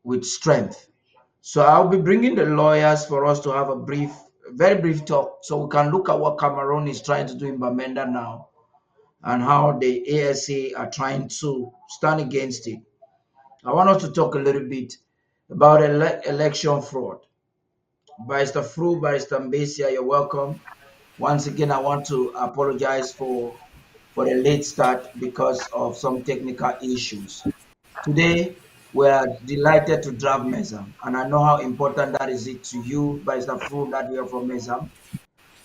with strength. So I'll be bringing the lawyers for us to have a very brief talk so we can look at what Cameroon is trying to do in Bamenda now and how the ASA are trying to stand against it. I want us to talk a little bit about election fraud. Barrister Fru, Barrister Mbeseha, you're welcome. Once again, I want to apologize for the late start because of some technical issues. Today, we are delighted to draft Mezam, and I know how important that is it to you, Barrister Fru, that we are from Mezam,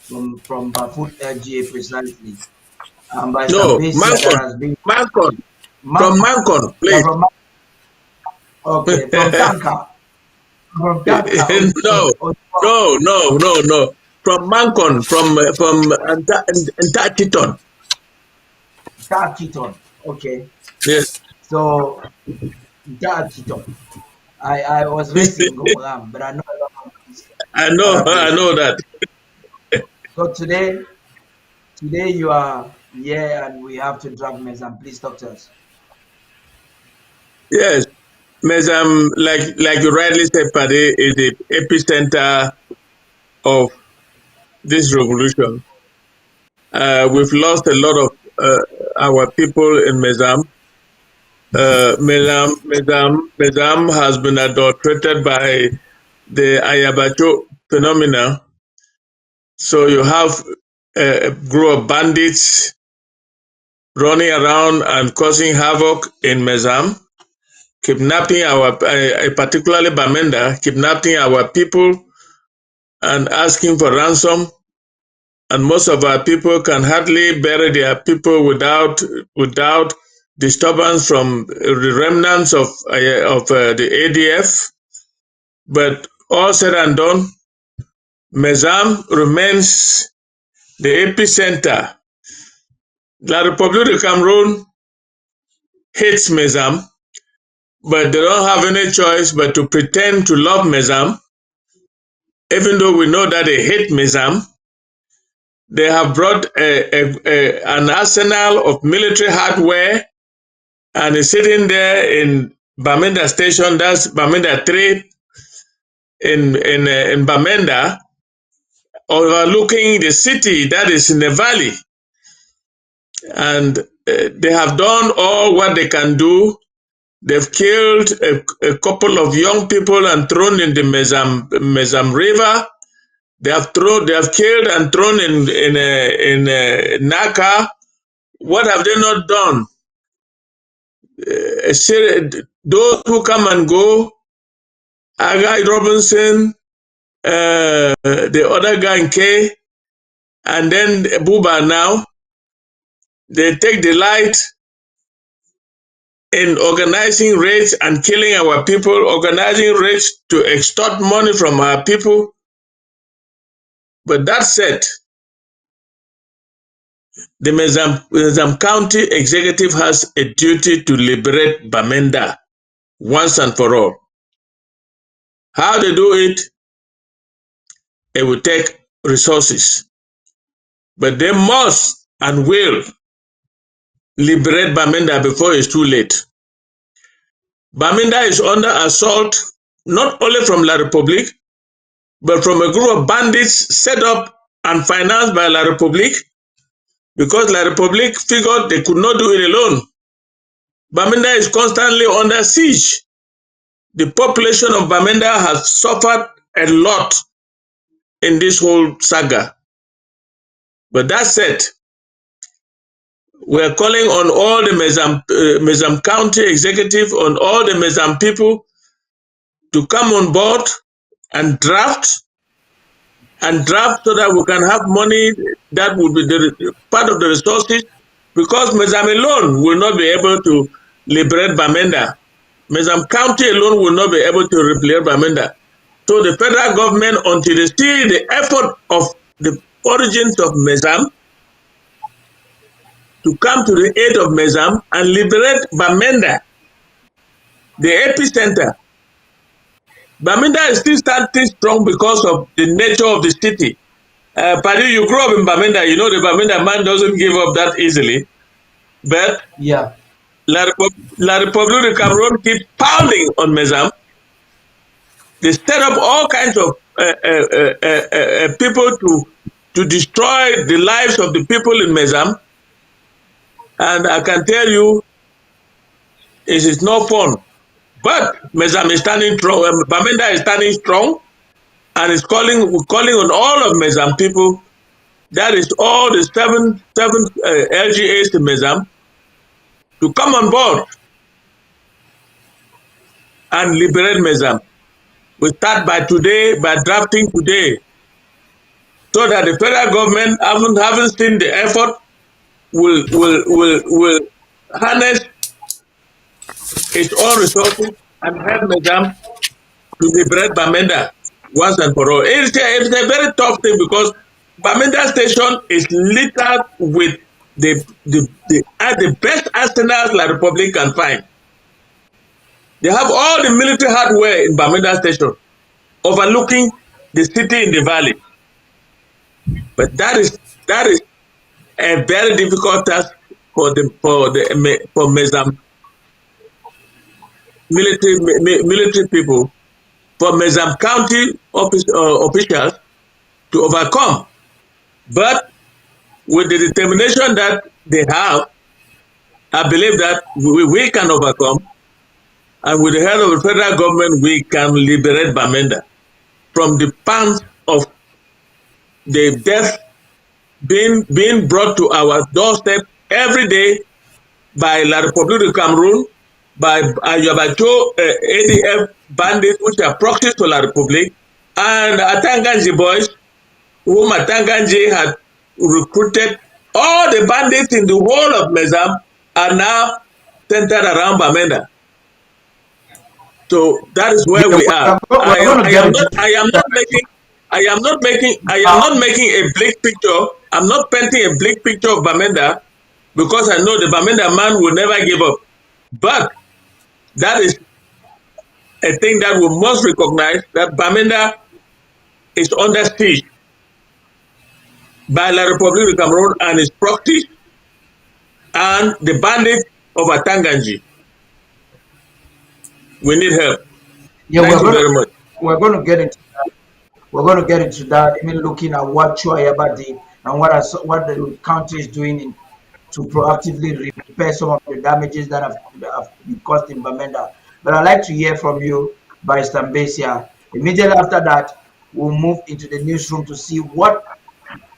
from Bafut LGA precisely. Barrister No, Mbeseha, that Mancon. has been Mancon. From Mark, Mancon, you're please. okay, from Tanka, from Tanka, No, no. From Mancon, from Antachiton. Takiton, okay. Yes. So Takiton. I was raised in Gomoram, but I know a lot of other I places. know that. So today you are here and we have to drag Mezam. Please talk to us. Yes. Mesam, like you rightly said, Paddy, is the epicenter of this revolution. We've lost a lot of our people in Mesam. Mesam has been adulterated by the Ayabacho phenomena. So you have a group of bandits running around and causing havoc in Mesam, kidnapping particularly Bamenda, kidnapping our people and asking for ransom. And most of our people can hardly bury their people without disturbance from the remnants of the ADF. But all said and done, Mesam remains the epicenter. La République de Cameroon hates Mesam, but they don't have any choice but to pretend to love Mesam, even though we know that they hate Mesam. They have brought an arsenal of military hardware and is sitting there in Bamenda Station, that's Bamenda 3 in Bamenda, overlooking the city that is in the valley. And they have done all what they can do. They've killed a couple of young people and thrown in the Mezam River. They have killed and thrown in Naka. What have they not done? Those who come and go, Agai Robinson, the other guy in K, and then Buba now, they take delight in organizing raids and killing our people, organizing raids to extort money from our people. But that said, the Mezam County Executive has a duty to liberate Bamenda once and for all. How they do it, it will take resources. But they must and will liberate Bamenda before it's too late. Bamenda is under assault not only from La République, but from a group of bandits set up and financed by La République, because La République figured they could not do it alone. Bamenda is constantly under siege. The population of Bamenda has suffered a lot in this whole saga. But that said, we are calling on all the Mezam County executive, on all the Mezam people to come on board and draft so that we can have money that will be part of the resources, because Mezam alone will not be able to liberate Bamenda. Mezam County alone will not be able to liberate Bamenda. So the federal government, until they see the effort of the origins of Mezam, to come to the aid of Mezam and liberate Bamenda, the epicenter. Bamenda is still standing strong because of the nature of the city. Paddy, you grew up in Bamenda. You know the Bamenda man doesn't give up that easily. But Yeah. La République de Cameroon keeps pounding on Mezam. They set up all kinds of people to destroy the lives of the people in Mezam. And I can tell you, it is no fun. But Mezam is standing strong. Bamenda is standing strong, and is calling on all of Mezam people. That is all the seven LGAs in Mezam to come on board and liberate Mezam. We start by today, by drafting today, so that the federal government haven't seen the effort will harness its own resources and help Mezam to liberate Bamenda once and for all. It's a very tough thing because Bamenda station is littered with the best arsenals La Republic can find. They have all the military hardware in Bamenda station, overlooking the city in the valley. But that is a very difficult task for Mezam military people, for Mezam County officials to overcome. But with the determination that they have, I believe that we can overcome, and with the help of the federal government, we can liberate Bamenda from the pangs of the death being brought to our doorstep every day by La République du Cameroon, by Ayabacho ADF bandits, which are proxies to La République, and Atanganji boys, whom Atanganji had recruited. All the bandits in the whole of Mezam are now centered around Bamenda. So that is where Yeah, we are. we're going to get into I am not making I am now. not making a bleak picture. I'm not painting a bleak picture of Bamenda because I know the Bamenda man will never give up. But that is a thing that we must recognize, that Bamenda is under siege by La République du Cameroon and its proxies and the bandits of Atanganji. We need help. Yeah, Thank you very much. we're going to get into we're going to get into that. Even looking at what Chuayaba did and what the country is doing to proactively repair some of the damages that have been caused in Bamenda. But I'd like to hear from you, by Mbeseha. Immediately after that, we'll move into the newsroom to see what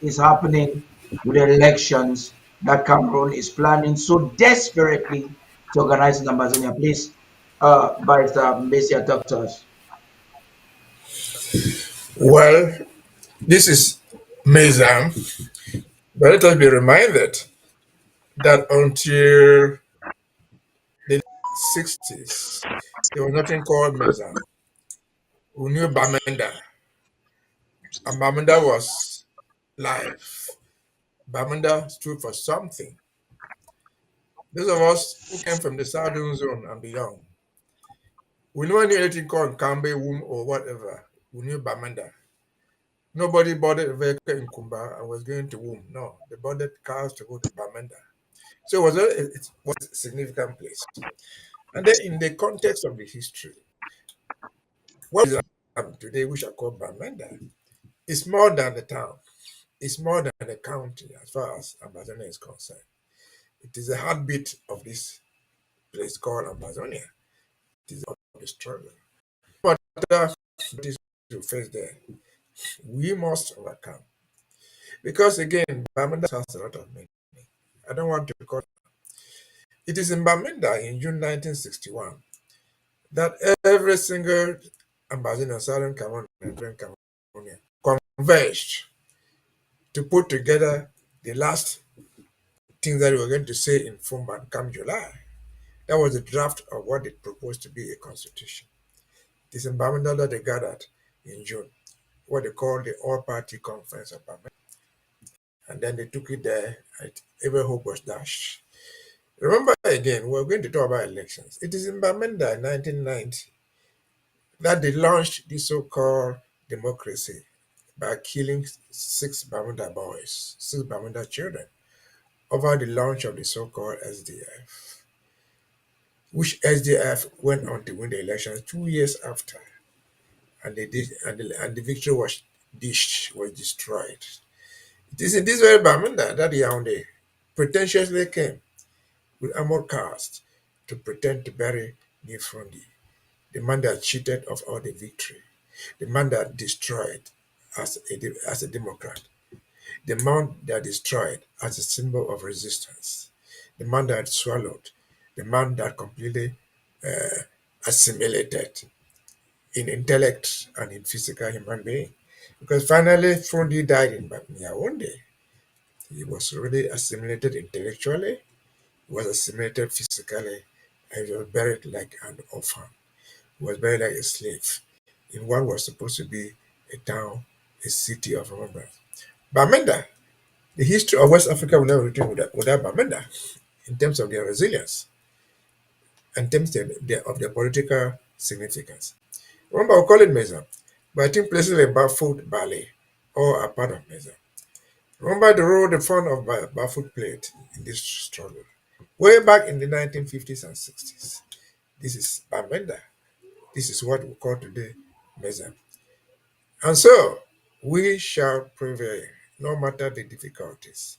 is happening with the elections that Cameroon is planning so desperately to organize in Amazonia. Please, Barrister Mbeseha, talk to us. Well, this is Mezam, but let us be reminded that until the 60s, there was nothing called Mezam. We knew Bamenda, and Bamenda was life. Bamenda stood for something. Those of us who came from the Southern Zone and beyond, we never knew anything called Kambe, Womb, or whatever. We knew Bamenda. Nobody boarded a vehicle in Kumba and was going to Womb. No, they boarded cars to go to Bamenda. So it was a significant place. And then in the context of the history, what is today, which are called Bamenda, is more than the town. It's more than the county as far as Amazonia is concerned. It is the heartbeat of this place called Amazonia. It is of the struggle. But this to face there, we must overcome. Because again, Bamenda has a lot of meaning. I don't want to call it is in Bamenda in June 1961 that every single Ambazonian, Southern Cameroon, and Northern Cameroon converged to put together the last things that we were going to say in Fumban come July. That was the draft of what they proposed to be a constitution. It is in Bamenda that they gathered in June, what they call the All Party Conference of Bamenda. And then they took it there, and every hope was dashed. Remember again, we're going to talk about elections. It is in Bamenda in 1990 that they launched the so-called democracy by killing six Bamenda boys, six Bamenda children, over the launch of the so-called SDF. which SDF went on to win the election 2 years after, and they did, and the victory was dished, was destroyed. It is in this very Bamenda that Yaoundé pretentiously came with armored cars to pretend to bury New Frondy, the man that cheated of all the victory, the man that destroyed as a Democrat, the man that destroyed as a symbol of resistance, the man that swallowed, the man that completely assimilated in intellect and in physical human being. Because finally, Frondy died in Yaoundé. He was really assimilated intellectually, he was assimilated physically, and he was buried like an orphan. He was buried like a slave in what was supposed to be a town, a city of remembrance. Bamenda, the history of West Africa will never return without Bamenda in terms of their resilience, in terms of their political significance. Remember, we call it Meza, but I think places like Bafoot, Bali, all are part of Meza. Remember the role the fund of Bafoot played in this struggle. Way back in the 1950s and 60s. This is Bamenda. This is what we call today Meza. And so, we shall prevail no matter the difficulties.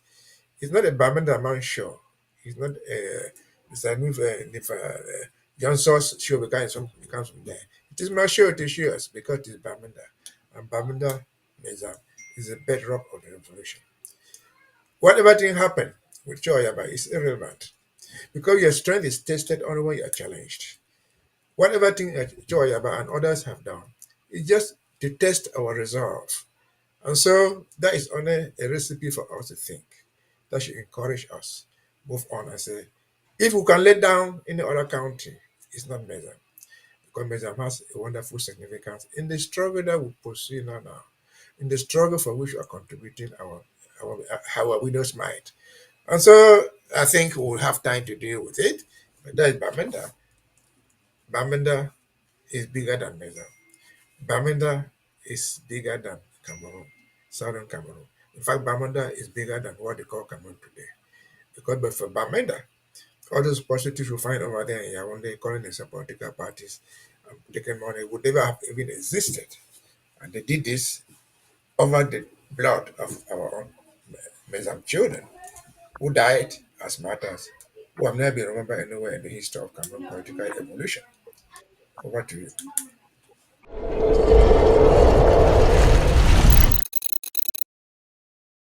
It's not a Bamenda man show. It's not a it's a move if Johnson's show becomes from there. It is my show to show us because it's Bamenda. And Bamenda Meza is the bedrock of the revolution. Whatever thing happen with Choyaba is irrelevant because your strength is tested only when you are challenged. Whatever thing that Choyaba and others have done is just to test our resolve. And so that is only a recipe for us to think. That should encourage us. Move on and say, if we can let down any other country, it's not Mezam. Because Mezam has a wonderful significance in the struggle that we pursue now, in the struggle for which we are contributing our widow's might. And so I think we'll have time to deal with it. But that is Bamenda. Bamenda is bigger than Mezam. Bamenda is bigger than Cameroon, southern Cameroon. In fact, Bamenda is bigger than what they call Cameroon today. Because but for Bamenda, all those prostitutes you find over there in Yaoundé calling themselves political parties and taking money would never have even existed. And they did this over the blood of our own Mezam children who died as martyrs, who have never been remembered anywhere in the history of Cameroon political evolution. Over to you.